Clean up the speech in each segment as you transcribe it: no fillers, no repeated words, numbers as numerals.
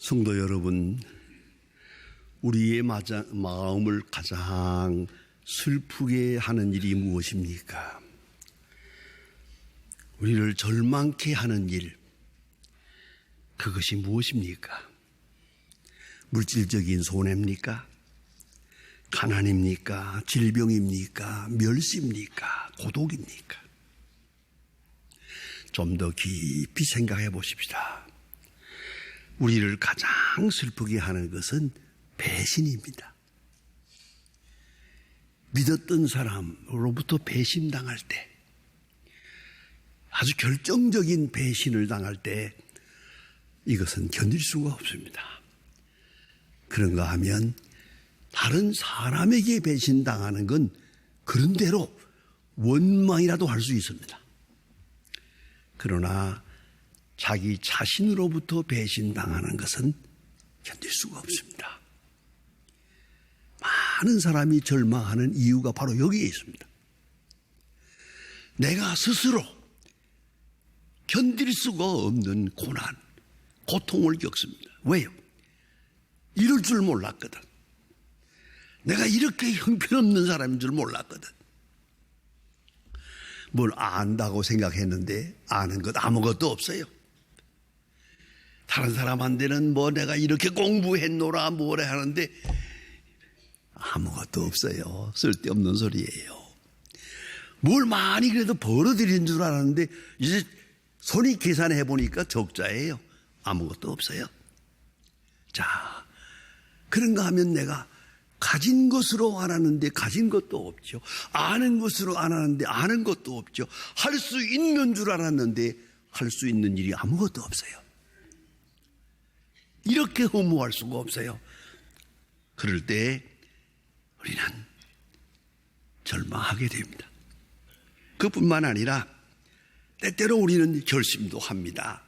성도 여러분, 우리의 마음을 가장 슬프게 하는 일이 무엇입니까? 우리를 절망케 하는 일, 그것이 무엇입니까? 물질적인 손해입니까? 가난입니까? 질병입니까? 멸시입니까? 고독입니까? 좀 더 깊이 생각해 보십시다. 우리를 가장 슬프게 하는 것은 배신입니다. 믿었던 사람으로부터 배신당할 때, 아주 결정적인 배신을 당할 때 이것은 견딜 수가 없습니다. 그런가 하면 다른 사람에게 배신당하는 건 그런대로 원망이라도 할 수 있습니다. 그러나 자기 자신으로부터 배신당하는 것은 견딜 수가 없습니다. 많은 사람이 절망하는 이유가 바로 여기에 있습니다. 내가 스스로 견딜 수가 없는 고난, 고통을 겪습니다. 왜요? 이럴 줄 몰랐거든. 내가 이렇게 형편없는 사람인 줄 몰랐거든. 뭘 안다고 생각했는데 아는 것 아무것도 없어요. 다른 사람한테는 뭐 내가 이렇게 공부했노라 뭐래 하는데 아무것도 없어요. 쓸데없는 소리예요. 뭘 많이 그래도 벌어들인 줄 알았는데 이제 손이 계산해 보니까 적자예요. 아무것도 없어요. 자, 그런가 하면 내가 가진 것으로 알았는데 가진 것도 없죠. 아는 것으로 알았는데 아는 것도 없죠. 할 수 있는 줄 알았는데 할 수 있는 일이 아무것도 없어요. 이렇게 허무할 수가 없어요. 그럴 때 우리는 절망하게 됩니다. 그뿐만 아니라 때때로 우리는 결심도 합니다.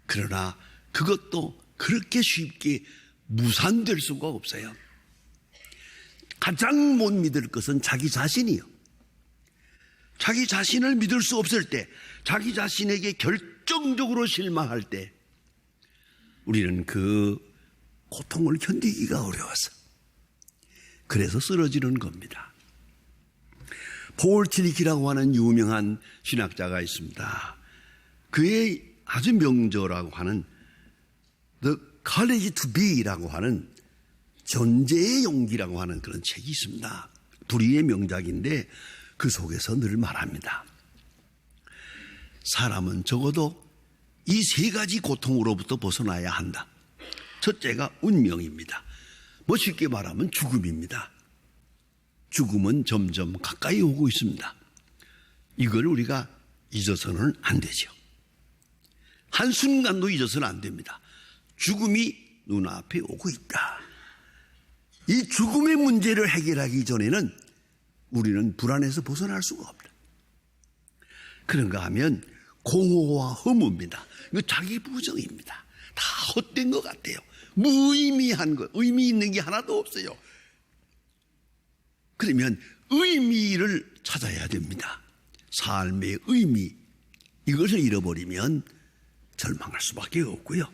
그러나 그것도 그렇게 쉽게 무산될 수가 없어요. 가장 못 믿을 것은 자기 자신이요. 자기 자신을 믿을 수 없을 때, 자기 자신에게 결정적으로 실망할 때 우리는 그 고통을 견디기가 어려워서 그래서 쓰러지는 겁니다. 폴 tillich라고 하는 유명한 신학자가 있습니다. 그의 아주 명저라고 하는 The Courage to Be라고 하는 존재의 용기라고 하는 그런 책이 있습니다. 불의의 명작인데 그 속에서 늘 말합니다. 사람은 적어도 이 세 가지 고통으로부터 벗어나야 한다. 첫째가 운명입니다. 뭐 쉽게 말하면 죽음입니다. 죽음은 점점 가까이 오고 있습니다. 이걸 우리가 잊어서는 안 되죠. 한순간도 잊어서는 안 됩니다. 죽음이 눈앞에 오고 있다. 이 죽음의 문제를 해결하기 전에는 우리는 불안해서 벗어날 수가 없다. 그런가 하면 공허와 허무입니다. 이거 자기 부정입니다. 다 헛된 것 같아요. 무의미한 것, 의미 있는 게 하나도 없어요. 그러면 의미를 찾아야 됩니다. 삶의 의미, 이것을 잃어버리면 절망할 수밖에 없고요.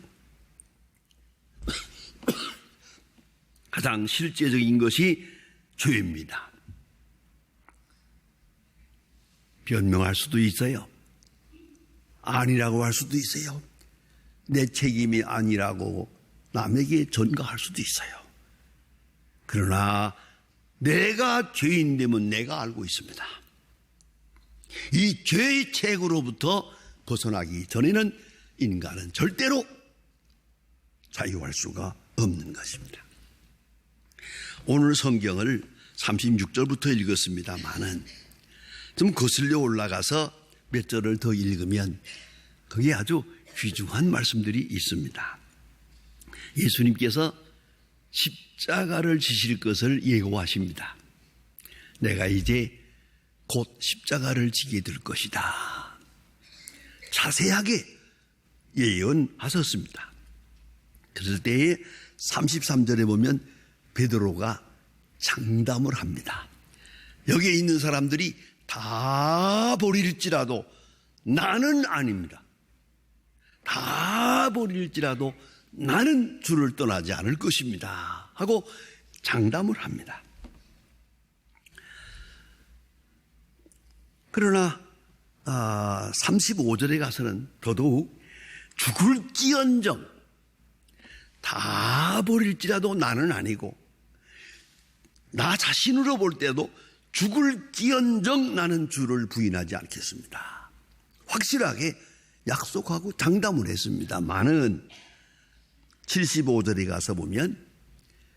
가장 실제적인 것이 죄입니다. 변명할 수도 있어요. 아니라고 할 수도 있어요. 내 책임이 아니라고 남에게 전가할 수도 있어요. 그러나 내가 죄인됨은 내가 알고 있습니다. 이 죄의 책으로부터 벗어나기 전에는 인간은 절대로 자유할 수가 없는 것입니다. 오늘 성경을 36절부터 읽었습니다만은 좀 거슬려 올라가서 몇 절을 더 읽으면 거기에 아주 귀중한 말씀들이 있습니다. 예수님께서 십자가를 지실 것을 예고하십니다. 내가 이제 곧 십자가를 지게 될 것이다. 자세하게 예언하셨습니다. 그럴 때에 33절에 보면 베드로가 장담을 합니다. 여기에 있는 사람들이 다 버릴지라도 나는 아닙니다. 다 버릴지라도 나는 주를 떠나지 않을 것입니다 하고 장담을 합니다. 그러나 35절에 가서는 더더욱 죽을지언정 다 버릴지라도 나는 아니고 나 자신으로 볼 때도 죽을지언정 나는 주를 부인하지 않겠습니다. 확실하게 약속하고 장담을 했습니다만은 75절에 가서 보면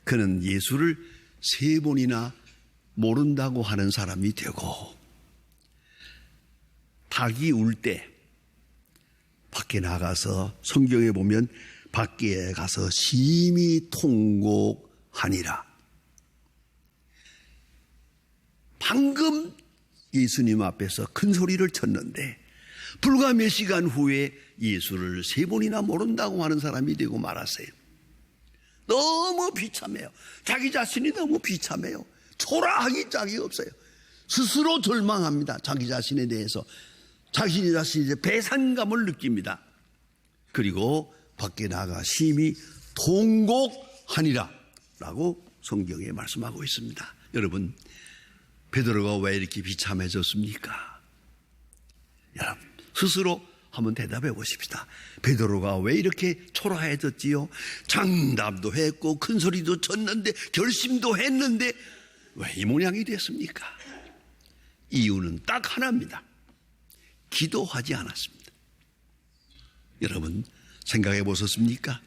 그는 예수를 3번이나 모른다고 하는 사람이 되고 닭이 울 때 밖에 나가서 성경에 보면 밖에 가서 심히 통곡하니라. 방금 예수님 앞에서 큰 소리를 쳤는데 불과 몇 시간 후에 예수를 3번이나 모른다고 하는 사람이 되고 말았어요. 너무 비참해요. 자기 자신이 너무 비참해요. 초라하기 짝이 없어요. 스스로 절망합니다. 자기 자신에 대해서. 자신이 이제 배산감을 느낍니다. 그리고 밖에 나가 심히 통곡하니라 라고 성경에 말씀하고 있습니다. 여러분, 베드로가 왜 이렇게 비참해졌습니까? 여러분, 스스로 한번 대답해 보십시다. 베드로가 왜 이렇게 초라해졌지요? 장담도 했고 큰 소리도 쳤는데 결심도 했는데 왜 이 모양이 됐습니까? 이유는 딱 하나입니다. 기도하지 않았습니다. 여러분, 생각해 보셨습니까?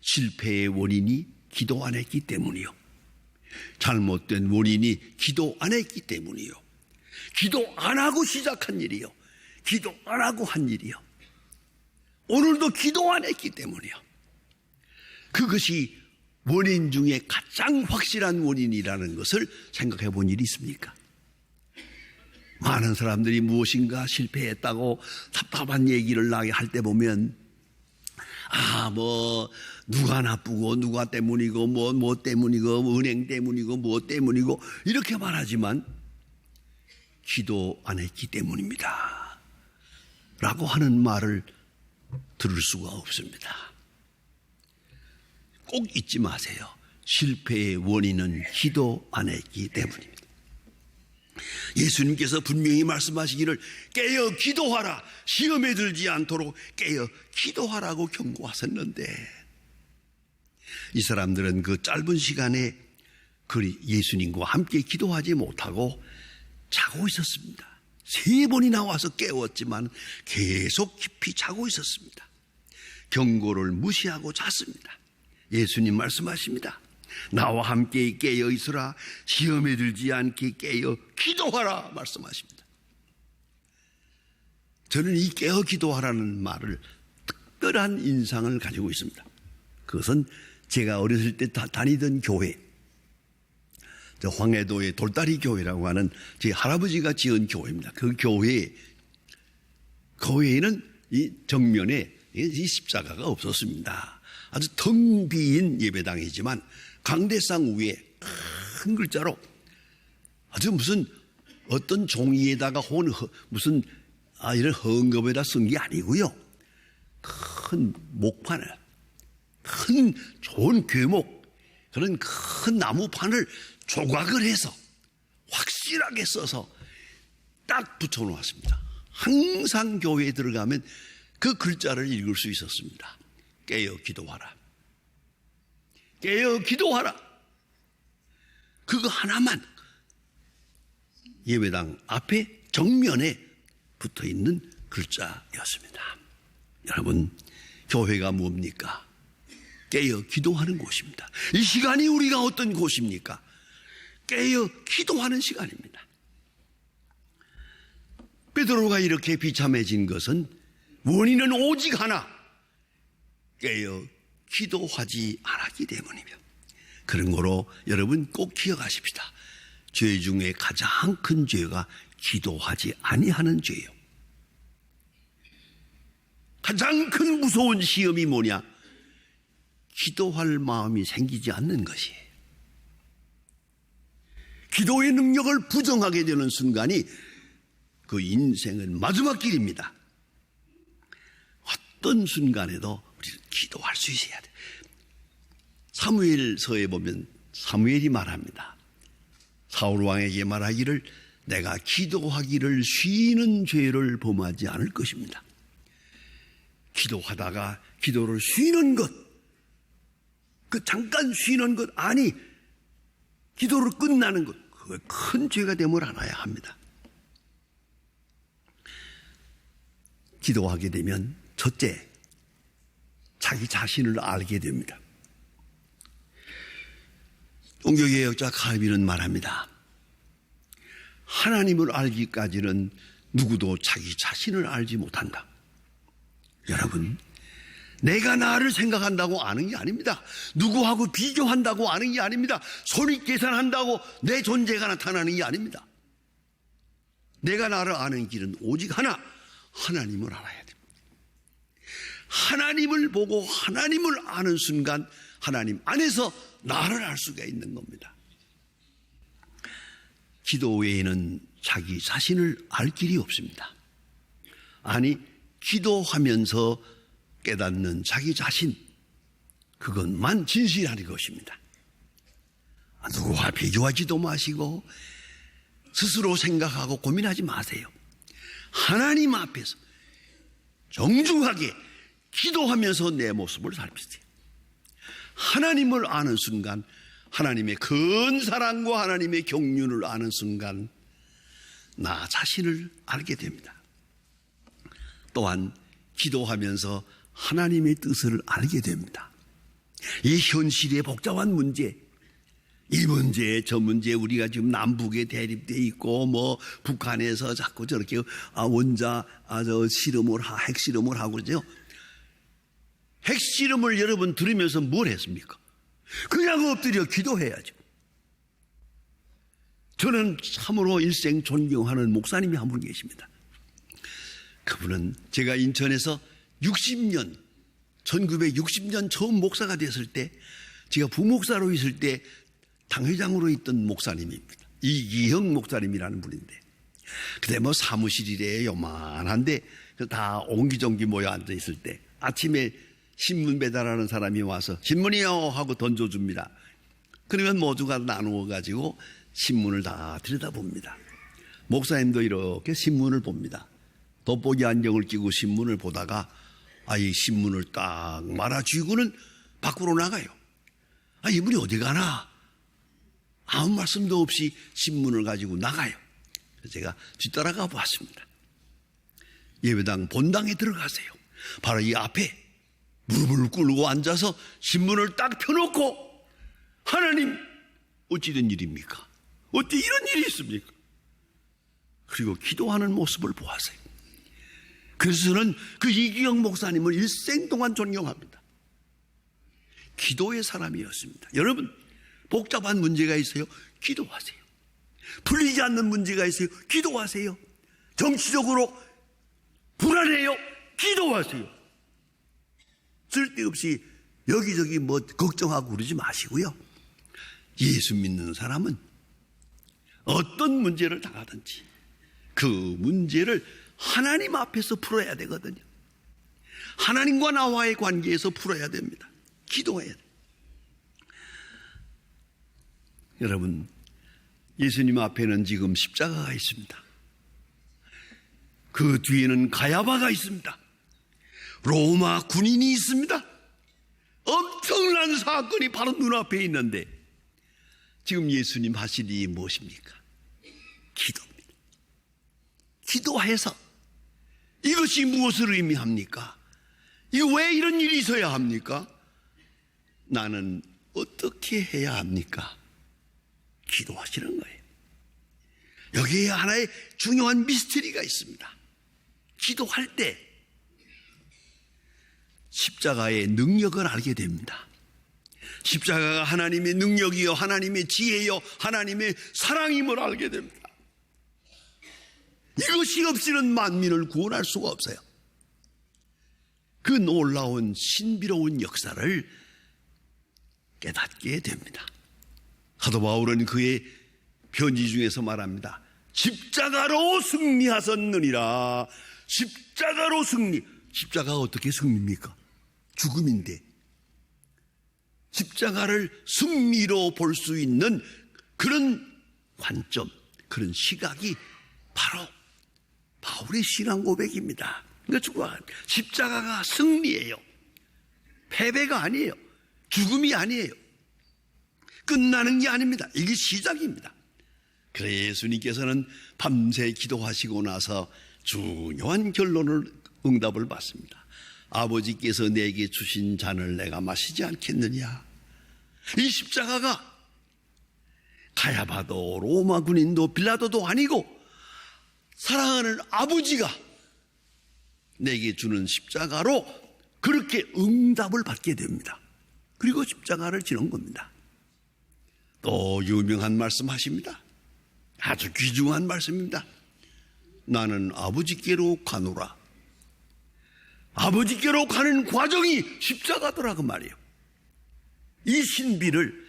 실패의 원인이 기도 안 했기 때문이요. 잘못된 원인이 기도 안 했기 때문이요. 기도 안 하고 시작한 일이요. 기도 안 하고 한 일이요. 오늘도 기도 안 했기 때문이요. 그것이 원인 중에 가장 확실한 원인이라는 것을 생각해 본 일이 있습니까? 많은 사람들이 무엇인가 실패했다고 답답한 얘기를 할 때 보면 누가 나쁘고 누가 때문이고 뭐 때문이고 은행 때문이고 뭐 때문이고 이렇게 말하지만 기도 안 했기 때문입니다 라고 하는 말을 들을 수가 없습니다. 꼭 잊지 마세요. 실패의 원인은 기도 안 했기 때문입니다. 예수님께서 분명히 말씀하시기를 깨어 기도하라, 시험에 들지 않도록 깨어 기도하라고 경고하셨는데 이 사람들은 그 짧은 시간에 예수님과 함께 기도하지 못하고 자고 있었습니다. 3번이나 와서 깨웠지만 계속 깊이 자고 있었습니다. 경고를 무시하고 잤습니다. 예수님 말씀하십니다. 나와 함께 깨어 있으라, 시험에 들지 않게 깨어 기도하라 말씀하십니다. 저는 이 깨어 기도하라는 말을 특별한 인상을 가지고 있습니다. 그것은 제가 어렸을 때 다니던 교회, 황해도의 돌다리 교회라고 하는 제 할아버지가 지은 교회입니다. 그 교회에는 이 정면에 이 십자가가 없었습니다. 아주 텅 비인 예배당이지만 강대상 위에 큰 글자로 아주 무슨 어떤 종이에다가 무슨 이런 헝겊에다 쓴 게 아니고요. 큰 목판을, 큰 좋은 궤목, 그런 큰 나무판을 조각을 해서 확실하게 써서 딱 붙여놓았습니다. 항상 교회에 들어가면 그 글자를 읽을 수 있었습니다. 깨어 기도하라. 깨어 기도하라. 그거 하나만 예배당 앞에 정면에 붙어있는 글자였습니다. 여러분, 교회가 뭡니까? 깨어 기도하는 곳입니다. 이 시간이 우리가 어떤 곳입니까? 깨어 기도하는 시간입니다. 베드로가 이렇게 비참해진 것은 원인은 오직 하나, 깨어 기도하지 않았기 때문이며, 그런 거로 여러분 꼭 기억하십시다. 죄 중에 가장 큰 죄가 기도하지 아니하는 죄예요. 가장 큰 무서운 시험이 뭐냐? 기도할 마음이 생기지 않는 것이에요. 기도의 능력을 부정하게 되는 순간이 그 인생은 마지막 길입니다. 어떤 순간에도 기도할 수 있어야 돼. 사무엘서에 보면 사무엘이 말합니다. 사울 왕에게 말하기를 내가 기도하기를 쉬는 죄를 범하지 않을 것입니다. 기도하다가 기도를 쉬는 것, 그 잠깐 쉬는 것 아니 기도를 끝나는 것, 그거 큰 죄가 됨을 알아야 합니다. 기도하게 되면 첫째, 자기 자신을 알게 됩니다. 종교개혁자 칼빈은 말합니다. 하나님을 알기까지는 누구도 자기 자신을 알지 못한다. 여러분, 내가 나를 생각한다고 아는 게 아닙니다. 누구하고 비교한다고 아는 게 아닙니다. 손익 계산한다고 내 존재가 나타나는 게 아닙니다. 내가 나를 아는 길은 오직 하나, 하나님을 알아야 됩니다. 하나님을 보고 하나님을 아는 순간 하나님 안에서 나를 알 수가 있는 겁니다. 기도 외에는 자기 자신을 알 길이 없습니다. 아니, 기도하면서 깨닫는 자기 자신, 그것만 진실한 것입니다. 누구와 비교하지도 마시고 스스로 생각하고 고민하지 마세요. 하나님 앞에서 정중하게 기도하면서 내 모습을 살피세요. 하나님을 아는 순간, 하나님의 큰 사랑과 하나님의 경륜을 아는 순간 나 자신을 알게 됩니다. 또한 기도하면서 하나님의 뜻을 알게 됩니다. 이 현실의 복잡한 문제, 이 문제 저 문제, 우리가 지금 남북에 대립돼 있고 뭐 북한에서 자꾸 저렇게 원자 핵실험을 하고 그러죠. 핵실험을 여러분 들으면서 뭘 했습니까? 그냥 엎드려 기도해야죠. 저는 참으로 일생 존경하는 목사님이 한 분 계십니다. 그분은 제가 인천에서 1960년 처음 목사가 됐을 때, 제가 부목사로 있을 때 당회장으로 있던 목사님입니다. 이기형 목사님이라는 분인데, 그때 뭐 사무실이래 요만한데 다 옹기종기 모여 앉아 있을 때 아침에 신문 배달하는 사람이 와서 신문이요 하고 던져줍니다. 그러면 모두가 나누어 가지고 신문을 다 들여다봅니다. 목사님도 이렇게 신문을 봅니다. 돋보기 안경을 끼고 신문을 보다가 이 신문을 딱 말아쥐고는 밖으로 나가요. 이분이 어디 가나? 아무 말씀도 없이 신문을 가지고 나가요. 그래서 제가 뒤따라가 보았습니다. 예배당 본당에 들어가세요. 바로 이 앞에 무릎을 꿇고 앉아서 신문을 딱 펴놓고, 하나님, 어찌 된 일입니까? 어떻게 이런 일이 있습니까? 그리고 기도하는 모습을 보았어요. 그래서 저는 그 이기영 목사님을 일생 동안 존경합니다. 기도의 사람이었습니다. 여러분, 복잡한 문제가 있어요? 기도하세요. 풀리지 않는 문제가 있어요? 기도하세요. 정치적으로 불안해요? 기도하세요. 쓸데없이 여기저기 뭐 걱정하고 그러지 마시고요. 예수 믿는 사람은 어떤 문제를 당하든지 그 문제를 하나님 앞에서 풀어야 되거든요. 하나님과 나와의 관계에서 풀어야 됩니다. 기도해야 돼요. 여러분, 예수님 앞에는 지금 십자가가 있습니다. 그 뒤에는 가야바가 있습니다. 로마 군인이 있습니다. 엄청난 사건이 바로 눈앞에 있는데 지금 예수님 하실 일이 무엇입니까? 기도입니다. 기도해서 이것이 무엇을 의미합니까? 이거 왜 이런 일이 있어야 합니까? 나는 어떻게 해야 합니까? 기도하시는 거예요. 여기에 하나의 중요한 미스터리가 있습니다. 기도할 때 십자가의 능력을 알게 됩니다. 십자가가 하나님의 능력이요, 하나님의 지혜요, 하나님의 사랑임을 알게 됩니다. 이것이 없이는 만민을 구원할 수가 없어요. 그 놀라운 신비로운 역사를 깨닫게 됩니다. 사도 바울은 그의 편지 중에서 말합니다. 십자가로 승리하셨느니라. 십자가로 승리. 십자가가 어떻게 승리입니까? 죽음인데 십자가를 승리로 볼 수 있는 그런 관점, 그런 시각이 바로 바울의 신앙 고백입니다. 그러니까 십자가가 승리예요. 패배가 아니에요. 죽음이 아니에요. 끝나는 게 아닙니다. 이게 시작입니다. 그래서 예수님께서는 밤새 기도하시고 나서 중요한 결론을, 응답을 받습니다. 아버지께서 내게 주신 잔을 내가 마시지 않겠느냐. 이 십자가가 가야바도 로마 군인도 빌라도도 아니고 사랑하는 아버지가 내게 주는 십자가로 그렇게 응답을 받게 됩니다. 그리고 십자가를 지는 겁니다. 또 유명한 말씀 하십니다. 아주 귀중한 말씀입니다. 나는 아버지께로 가노라. 아버지께로 가는 과정이 십자가더라고 말이에요. 이 신비를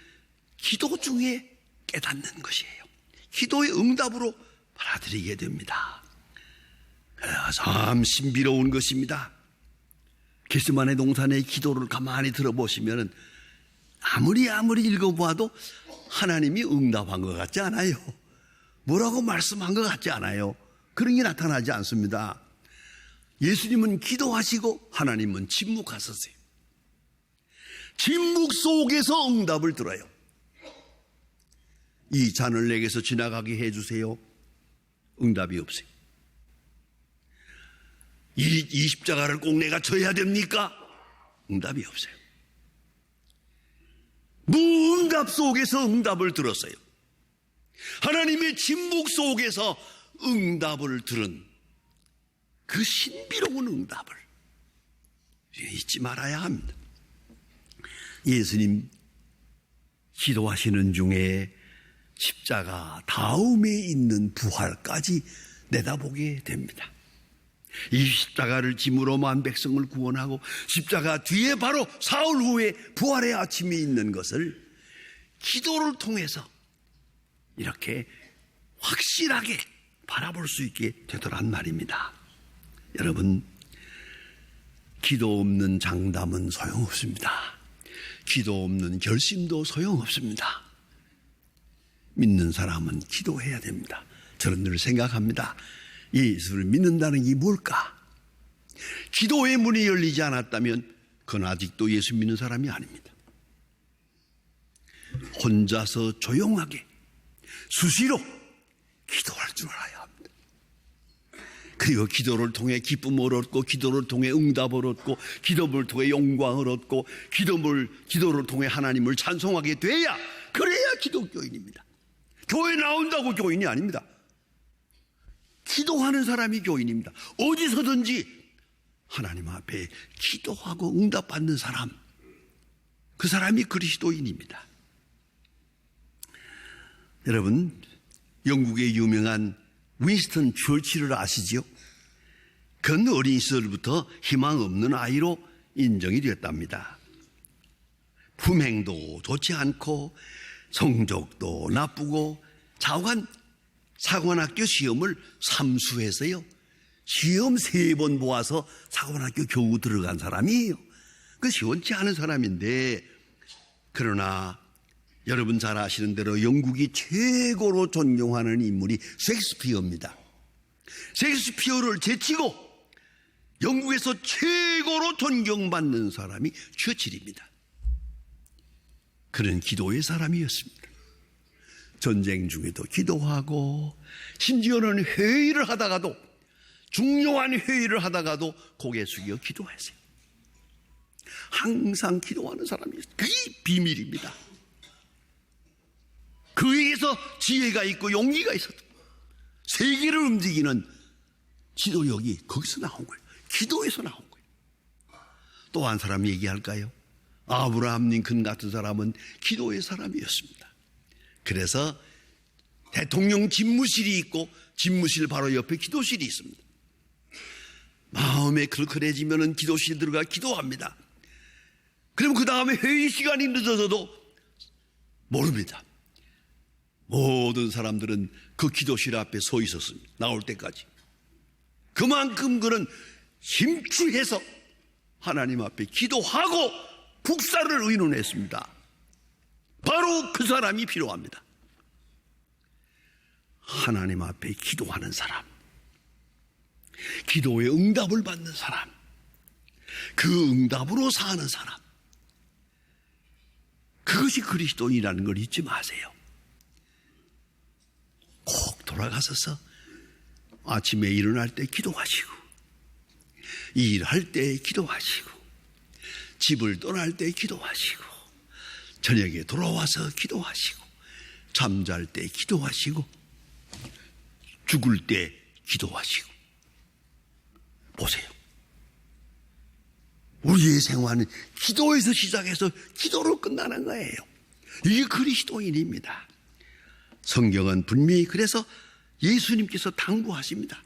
기도 중에 깨닫는 것이에요. 기도의 응답으로 받아들이게 됩니다. 참 신비로운 것입니다. 겟세마네 동산의 기도를 가만히 들어보시면 아무리 읽어봐도 하나님이 응답한 것 같지 않아요. 뭐라고 말씀한 것 같지 않아요. 그런 게 나타나지 않습니다. 예수님은 기도하시고 하나님은 침묵하셨어요. 침묵 속에서 응답을 들어요. 이 잔을 내게서 지나가게 해주세요. 응답이 없어요. 이 십자가를 꼭 내가 져야 됩니까? 응답이 없어요. 무응답 속에서 응답을 들었어요. 하나님의 침묵 속에서 응답을 들은 그 신비로운 응답을 잊지 말아야 합니다. 예수님 기도하시는 중에 십자가 다음에 있는 부활까지 내다보게 됩니다. 이 십자가를 짐으로 만 백성을 구원하고 십자가 뒤에 바로 사흘 후에 부활의 아침이 있는 것을 기도를 통해서 이렇게 확실하게 바라볼 수 있게 되더란 말입니다. 여러분, 기도 없는 장담은 소용없습니다. 기도 없는 결심도 소용없습니다. 믿는 사람은 기도해야 됩니다. 저는 늘 생각합니다. 예수를 믿는다는 게 뭘까? 기도의 문이 열리지 않았다면 그건 아직도 예수 믿는 사람이 아닙니다. 혼자서 조용하게 수시로 기도할 줄 알아야 합니다. 그리고 기도를 통해 기쁨을 얻고 기도를 통해 응답을 얻고 기도를 통해 영광을 얻고 기도를 통해 하나님을 찬송하게 돼야, 그래야 기독교인입니다. 교회 나온다고 교인이 아닙니다. 기도하는 사람이 교인입니다. 어디서든지 하나님 앞에 기도하고 응답받는 사람, 그 사람이 그리스도인입니다. 여러분, 영국의 유명한 윈스턴 처칠을 아시죠? 그는 어린 시절부터 희망 없는 아이로 인정이 되었답니다. 품행도 좋지 않고 성적도 나쁘고 좌우간 사관학교 시험을 삼수해서요, 시험 3번 보아서 사관학교 겨우 들어간 사람이에요. 그 시원치 않은 사람인데, 그러나 여러분 잘 아시는 대로 영국이 최고로 존경하는 인물이 셰익스피어입니다. 셰익스피어를 제치고 영국에서 최고로 존경받는 사람이 처칠입니다. 그는 기도의 사람이었습니다. 전쟁 중에도 기도하고, 심지어는 회의를 하다가도, 중요한 회의를 하다가도 고개 숙여 기도했어요. 항상 기도하는 사람이었어요. 그게 비밀입니다. 그에게서 지혜가 있고 용기가 있었다. 세계를 움직이는 지도력이 거기서 나온 거예요. 기도에서 나온 거예요. 또 한 사람 얘기할까요? 아브라함 링컨 같은 사람은 기도의 사람이었습니다. 그래서 대통령 집무실이 있고 집무실 바로 옆에 기도실이 있습니다. 마음에 그릇해지면 기도실에 들어가 기도합니다. 그럼 그 다음에 회의 시간이 늦어져도 모릅니다. 모든 사람들은 그 기도실 앞에 서 있었습니다. 나올 때까지. 그만큼 그는 심취해서 하나님 앞에 기도하고 국사를 의논했습니다. 바로 그 사람이 필요합니다. 하나님 앞에 기도하는 사람, 기도의 응답을 받는 사람, 그 응답으로 사는 사람, 그것이 그리스도인이라는 걸 잊지 마세요. 꼭 돌아가셔서 아침에 일어날 때 기도하시고, 일할 때 기도하시고, 집을 떠날 때 기도하시고, 저녁에 돌아와서 기도하시고, 잠잘 때 기도하시고, 죽을 때 기도하시고. 보세요. 우리의 생활은 기도에서 시작해서 기도로 끝나는 거예요. 이게 그리스도인입니다. 성경은 분명히 그래서 예수님께서 당부하십니다.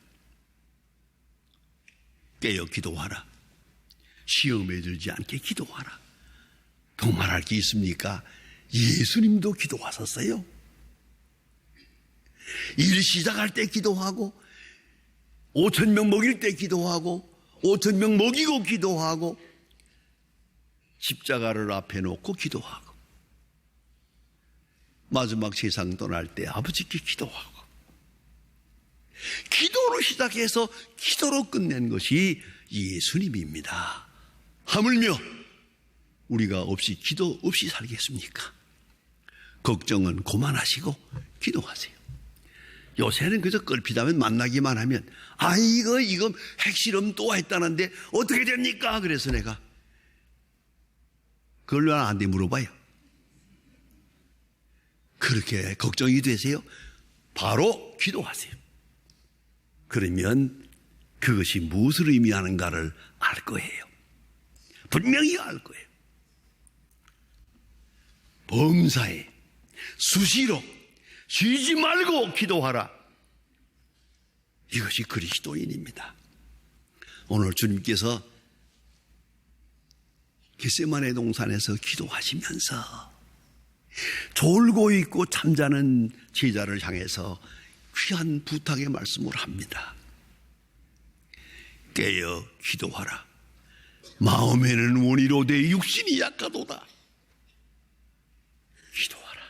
깨어 기도하라. 시험에 들지 않게 기도하라. 더 말할 게 있습니까? 예수님도 기도하셨어요. 일 시작할 때 기도하고, 5,000명 먹일 때 기도하고, 5,000명 먹이고 기도하고, 십자가를 앞에 놓고 기도하고, 마지막 세상 떠날 때 아버지께 기도하고, 기도로 시작해서 기도로 끝낸 것이 예수님입니다. 하물며 우리가 기도 없이 살겠습니까? 걱정은 그만하시고 기도하세요. 요새는 그저 끌피다면 만나기만 하면, 이거 핵실험 또 했다는데 어떻게 됩니까? 그래서 내가 그걸 왜 안 돼 물어봐요. 그렇게 걱정이 되세요? 바로 기도하세요. 그러면 그것이 무엇을 의미하는가를 알 거예요. 분명히 알 거예요. 범사에 수시로 쉬지 말고 기도하라. 이것이 그리스도인입니다. 오늘 주님께서 겟세마네 동산에서 기도하시면서 졸고 있고 잠자는 제자를 향해서 귀한 부탁의 말씀을 합니다. 깨어 기도하라. 마음에는 원이로되 육신이 약하도다. 기도하라.